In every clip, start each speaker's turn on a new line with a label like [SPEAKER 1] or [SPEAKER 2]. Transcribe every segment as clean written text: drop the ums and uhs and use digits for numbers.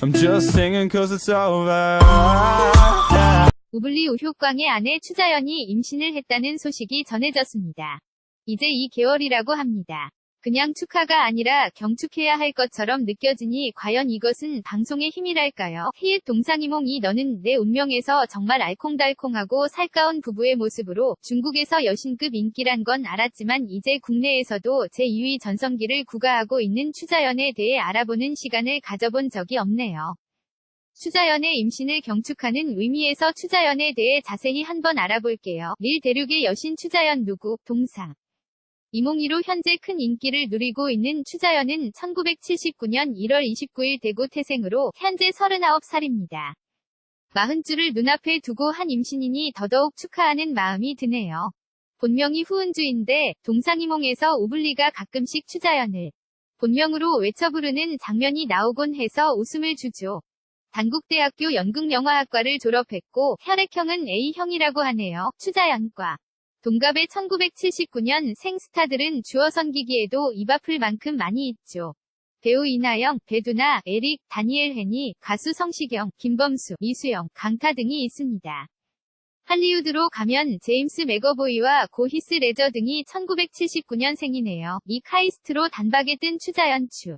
[SPEAKER 1] I'm just singing cause it's over.
[SPEAKER 2] 우블리 우효광의 아내 추자연이 임신을 했다는 소식이 전해졌습니다. 이제 2개월이라고 합니다. 그냥 축하가 아니라 경축해야 할 것처럼 느껴지니 과연 이것은 방송의 힘이랄까요? 히읗 동상이몽이 너는 내 운명에서 정말 알콩달콩하고 살가운 부부의 모습으로 중국에서 여신급 인기란 건 알았지만 이제 국내에서도 제2위 전성기를 구가하고 있는 추자연에 대해 알아보는 시간을 가져본 적이 없네요. 추자연의 임신을 경축하는 의미에서 추자연에 대해 자세히 한번 알아볼게요. 릴 대륙의 여신 추자연 누구? 동상 이몽이로 현재 큰 인기를 누리고 있는 추자연은 1979년 1월 29일 대구 태생으로 현재 39살입니다. 40주를 눈앞에 두고 한 임신이니 더더욱 축하하는 마음이 드네요. 본명이 후은주인데 동상이몽에서 우블리가 가끔씩 추자연을 본명으로 외쳐 부르는 장면이 나오곤 해서 웃음을 주죠. 단국대학교 연극영화학과를 졸업했고 혈액형은 A형이라고 하네요. 추자연과 동갑의 1979년 생 스타들은 주어 섬기기에도 입 아플 만큼 많이 있죠. 배우 이나영, 배두나, 에릭, 다니엘 헤니, 가수 성시경, 김범수, 이수영, 강타 등이 있습니다. 할리우드로 가면 제임스 맥어보이와 고 히스 레저 등이 1979년생이네요. 이 카이스트로 단박에 뜬 추자연 추.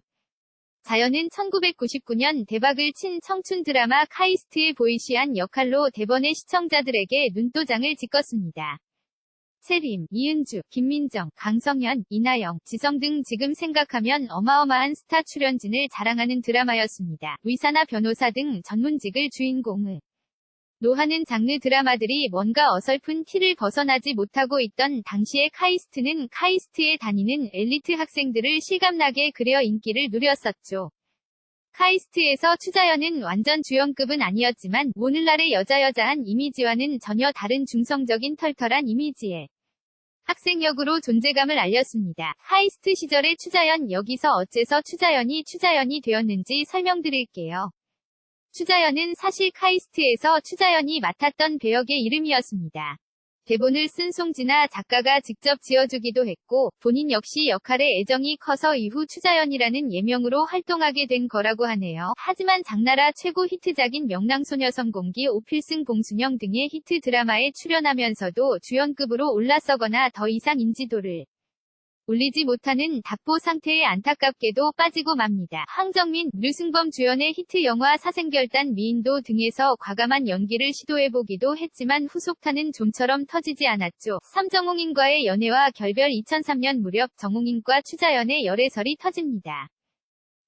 [SPEAKER 2] 자연은 1999년 대박을 친 청춘 드라마 카이스트의 보이시한 역할로 대번에 시청자들에게 눈도장을 찍었습니다. 채림, 이은주, 김민정, 강성현, 이나영, 지성 등 지금 생각하면 어마어마한 스타 출연진을 자랑하는 드라마였습니다. 의사나 변호사 등 전문직을 주인공으로 하는 장르 드라마들이 뭔가 어설픈 티를 벗어나지 못하고 있던 당시의 카이스트는 카이스트에 다니는 엘리트 학생들을 실감나게 그려 인기를 누렸었죠. 카이스트에서 추자연은 완전 주연급은 아니었지만 오늘날의 여자여자한 이미지와는 전혀 다른 중성적인 털털한 이미지의 학생 역으로 존재감을 알렸습니다. 카이스트 시절의 추자연 여기서 어째서 추자연이 되었는지 설명드릴게요. 추자연은 사실 카이스트에서 추자연이 맡았던 배역의 이름이었습니다. 대본을 쓴 송진아 작가가 직접 지어주기도 했고 본인 역시 역할에 애정이 커서 이후 추자연이라는 예명으로 활동하게 된 거라고 하네요. 하지만 장나라 최고 히트작인 명랑소녀성공기 오필승 봉순영 등의 히트 드라마에 출연하면서도 주연급으로 올라서거나 더 이상 인지도를 올리지 못하는 답보 상태에 안타깝게도 빠지고 맙니다. 황정민, 류승범 주연의 히트 영화 사생결단 미인도 등에서 과감한 연기를 시도해보기도 했지만 후속타는 좀처럼 터지지 않았죠. 삼정홍인과의 연애와 결별 2003년 무렵 정홍인과 추자연의 열애설이 터집니다.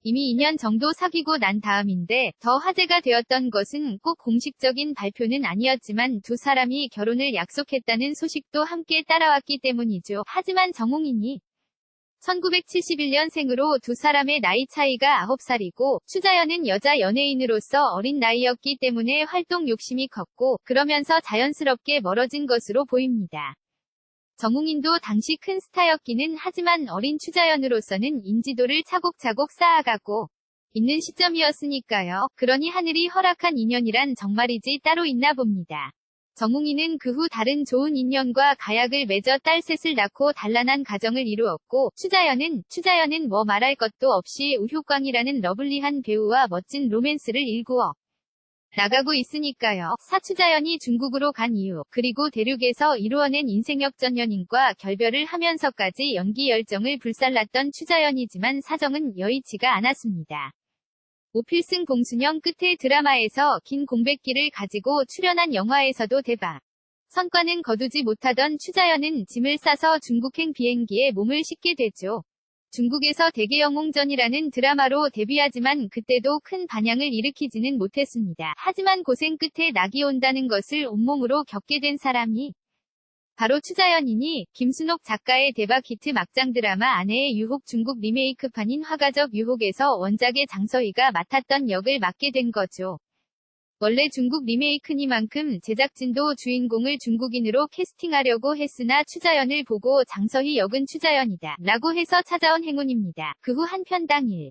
[SPEAKER 2] 이미 2년 정도 사귀고 난 다음인데 더 화제가 되었던 것은 꼭 공식적인 발표는 아니었지만 두 사람이 결혼을 약속했다는 소식도 함께 따라왔기 때문이죠. 하지만 정홍인이 1971년생으로 두 사람의 나이 차이가 9살이고 추자연은 여자 연예인으로서 어린 나이였기 때문에 활동 욕심이 컸고 그러면서 자연스럽게 멀어진 것으로 보입니다. 정웅인도 당시 큰 스타였기는 하지만 어린 추자연으로서는 인지도를 차곡차곡 쌓아가고 있는 시점이었으니까요. 그러니 하늘이 허락한 인연이란 정말이지 따로 있나 봅니다. 정웅이는 그 후 다른 좋은 인연과 가약을 맺어 딸 셋을 낳고 단란한 가정을 이루었고 추자연은 뭐 말할 것도 없이 우효광이라는 러블리한 배우와 멋진 로맨스를 일구어 나가고 있으니까요. 사추자연이 중국으로 간 이유, 그리고 대륙에서 이루어낸 인생역전 연인과 결별을 하면서까지 연기 열정을 불살랐던 추자연이지만 사정은 여의치가 않았습니다. 오필승 봉순영 끝에 드라마에서 긴 공백기를 가지고 출연한 영화에서도 대박 성과는 거두지 못하던 추자연은 짐을 싸서 중국행 비행기에 몸을 싣게 되죠. 중국에서 대개영웅전이라는 드라마로 데뷔하지만 그때도 큰 반향을 일으키지는 못했습니다. 하지만 고생 끝에 낙이 온다는 것을 온몸으로 겪게 된 사람이 바로 추자연이니 김순옥 작가의 대박 히트 막장 드라마 아내의 유혹 중국 리메이크판인 화가적 유혹에서 원작의 장서희가 맡았던 역을 맡게 된 거죠. 원래 중국 리메이크니만큼 제작진도 주인공을 중국인으로 캐스팅하려고 했으나 추자연을 보고 장서희 역은 추자연이다 라고 해서 찾아온 행운입니다. 그 후 한편 당일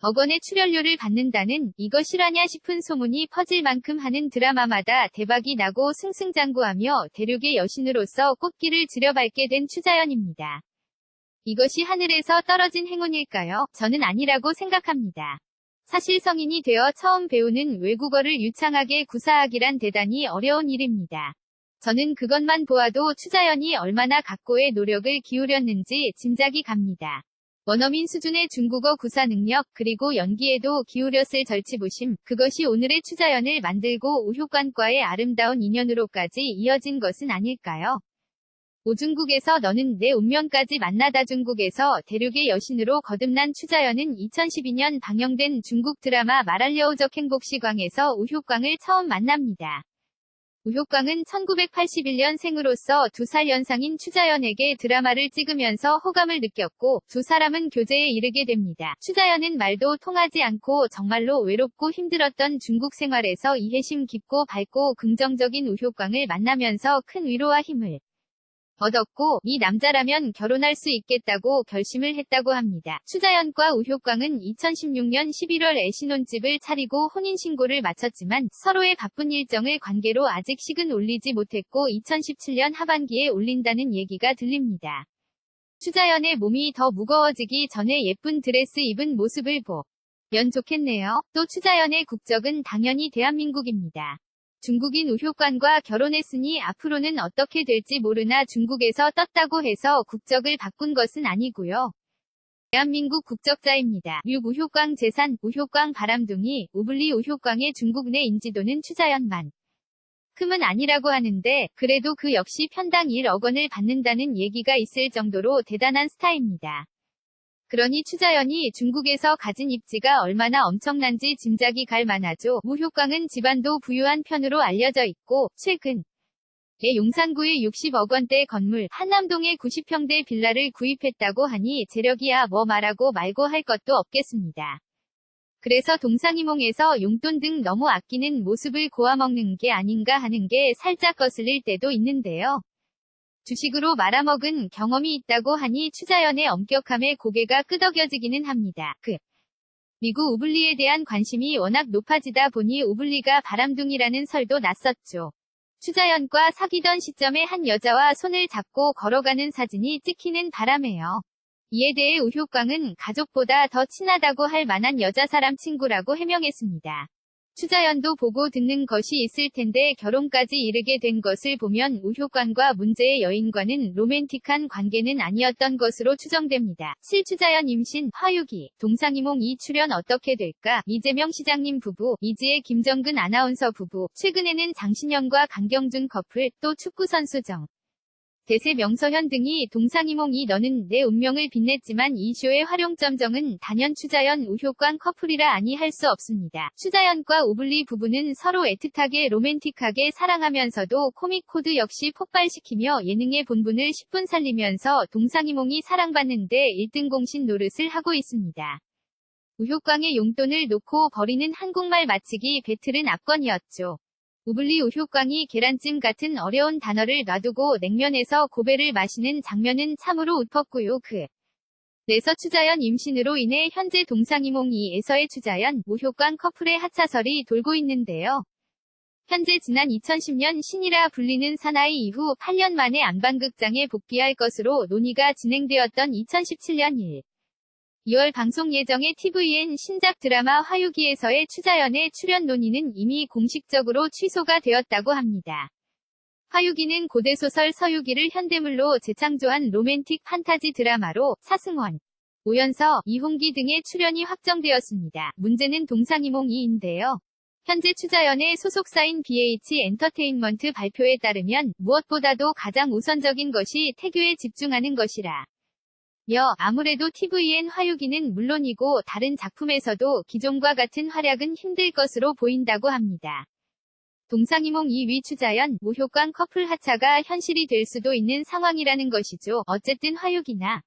[SPEAKER 2] 1억 원의 출연료를 받는다는 이거 실화냐 싶은 소문이 퍼질 만큼 하는 드라마마다 대박이 나고 승승장구하며 대륙의 여신으로서 꽃길을 지려밟게 된 추자연입니다. 이것이 하늘에서 떨어진 행운일까요? 저는 아니라고 생각합니다. 사실 성인이 되어 처음 배우는 외국어를 유창하게 구사하기란 대단히 어려운 일입니다. 저는 그것만 보아도 추자연이 얼마나 각고의 노력을 기울였는지 짐작이 갑니다. 원어민 수준의 중국어 구사 능력, 그리고 연기에도 기울였을 절치부심, 그것이 오늘의 추자연을 만들고 우효관과의 아름다운 인연으로까지 이어진 것은 아닐까요? 오중국에서 너는 내 운명까지 만나다. 중국에서 대륙의 여신으로 거듭난 추자연은 2012년 방영된 중국 드라마 말알려오적 행복시광에서 우효광을 처음 만납니다. 우효광은 1981년 생으로서 2살 연상인 추자연에게 드라마를 찍으면서 호감을 느꼈고 두 사람은 교제에 이르게 됩니다. 추자연은 말도 통하지 않고 정말로 외롭고 힘들었던 중국 생활에서 이해심 깊고 밝고 긍정적인 우효광을 만나면서 큰 위로와 힘을 얻었고 이 남자라면 결혼할 수 있겠다고 결심을 했다고 합니다. 추자연과 우효광은 2016년 11월에 신혼집을 차리고 혼인신고를 마쳤지만 서로의 바쁜 일정을 관계로 아직 식은 올리지 못했고 2017년 하반기에 올린다는 얘기가 들립니다. 추자연의 몸이 더 무거워지기 전에 예쁜 드레스 입은 모습을 보면 좋겠네요. 또 추자연의 국적은 당연히 대한민국입니다. 중국인 우효관과 결혼했으니 앞으로는 어떻게 될지 모르나 중국에서 떴다고 해서 국적을 바꾼 것은 아니고요. 대한민국 국적자입니다. 우효광 재산, 우효광 바람둥이, 우블리 우효광의 중국 내 인지도는 추자연만 큼은 아니라고 하는데 그래도 그 역시 편당 1억 원을 받는다는 얘기가 있을 정도로 대단한 스타입니다. 그러니 추자연이 중국에서 가진 입지가 얼마나 엄청난지 짐작이 갈 만하죠. 우효광은 집안도 부유한 편으로 알려져 있고 최근에 용산구의 60억 원대 건물 한남동의 90평대 빌라를 구입했다고 하니 재력이야 뭐 말하고 말고 할 것도 없겠습니다. 그래서 동상이몽에서 용돈 등 너무 아끼는 모습을 고아먹는 게 아닌가 하는 게 살짝 거슬릴 때도 있는데요. 주식으로 말아먹은 경험이 있다고 하니 추자연의 엄격함에 고개가 끄덕여지기는 합니다. 미국 우블리에 대한 관심이 워낙 높아지다 보니 우블리가 바람둥이라는 설도 났었죠. 추자연과 사귀던 시점에 한 여자와 손을 잡고 걸어가는 사진이 찍히는 바람에요. 이에 대해 우효광은 가족보다 더 친하다고 할 만한 여자 사람 친구라고 해명했습니다. 추자연도 보고 듣는 것이 있을 텐데 결혼까지 이르게 된 것을 보면 우효광과 문제의 여인과는 로맨틱한 관계는 아니었던 것으로 추정됩니다. 실추자연 임신, 화유기, 동상이몽 2 출연 어떻게 될까? 이재명 시장님 부부, 이지혜 김정근 아나운서 부부, 최근에는 장신영과 강경준 커플, 또 축구선수 대세 명서현 등이 동상이몽이 너는 내 운명을 빛냈지만 이 쇼의 활용점정은 단연 추자연 우효광 커플이라 아니 할 수 없습니다. 추자연과 우블리 부부는 서로 애틋하게 로맨틱하게 사랑하면서도 코믹 코드 역시 폭발시키며 예능의 본분을 10분 살리면서 동상이몽이 사랑받는데 1등 공신 노릇을 하고 있습니다. 우효광의 용돈을 놓고 벌이는 한국말 맞히기 배틀은 압권이었죠. 우블리 우효광이 계란찜 같은 어려운 단어를 놔두고 냉면에서 고배를 마시는 장면은 참으로 웃었고요. 그래서 추자연 임신으로 인해 현재 동상이몽 2에서의 추자연, 우효광 커플의 하차설이 돌고 있는데요. 현재 지난 2010년 신이라 불리는 사나이 이후 8년 만에 안방극장에 복귀할 것으로 논의가 진행되었던 2017년 2월 방송 예정의 tvN 신작 드라마 화유기에서의 추자연의 출연 논의는 이미 공식적으로 취소가 되었다고 합니다. 화유기는 고대소설 서유기를 현대물로 재창조한 로맨틱 판타지 드라마로 차승원, 오연서, 이홍기 등의 출연이 확정되었습니다. 문제는 동상이몽 2인데요. 현재 추자연의 소속사인 BH 엔터테인먼트 발표에 따르면 무엇보다도 가장 우선적인 것이 태교에 집중하는 것이라. 아무래도 tvN 화유기는 물론이고 다른 작품에서도 기존과 같은 활약은 힘들 것으로 보인다고 합니다. 동상이몽 2위 추자연, 우효광 커플 하차가 현실이 될 수도 있는 상황이라는 것이죠. 어쨌든 화유기나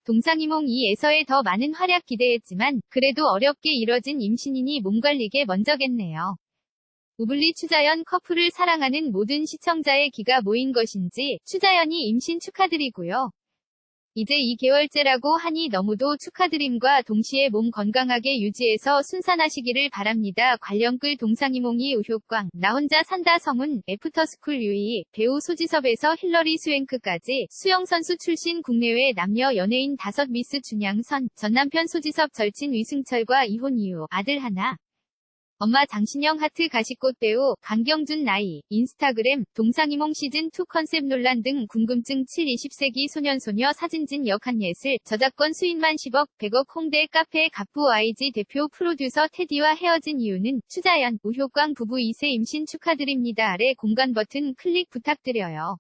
[SPEAKER 2] 동상이몽 2에서의 더 많은 활약 기대했지만 그래도 어렵게 이뤄진 임신이니 몸 관리게 먼저겠네요. 우블리 추자연 커플을 사랑하는 모든 시청자의 기가 모인 것인지 추자연이 임신 축하드리고요. 이제 2개월째라고 하니 너무도 축하드림과 동시에 몸 건강하게 유지해서 순산하시기를 바랍니다. 관련 글 동상이몽이 우효광, 나 혼자 산다 성운, 애프터스쿨 유이, 배우 소지섭에서 힐러리 스웬크까지 수영선수 출신 국내외 남녀 연예인 5 미스 준양선, 전남편 소지섭 절친 위승철과 이혼 이후 아들 하나. 엄마 장신영 하트 가시꽃 배우 강경준 나이 인스타그램 동상이몽 시즌2 컨셉 논란 등 궁금증 7-20세기 소년소녀 사진진 역한예슬 저작권 수익만 10억 100억 홍대 카페 갑부 YG 대표 프로듀서 테디와 헤어진 이유는 추자연 우효광 부부 2세 임신 축하드립니다 아래 공간 버튼 클릭 부탁드려요.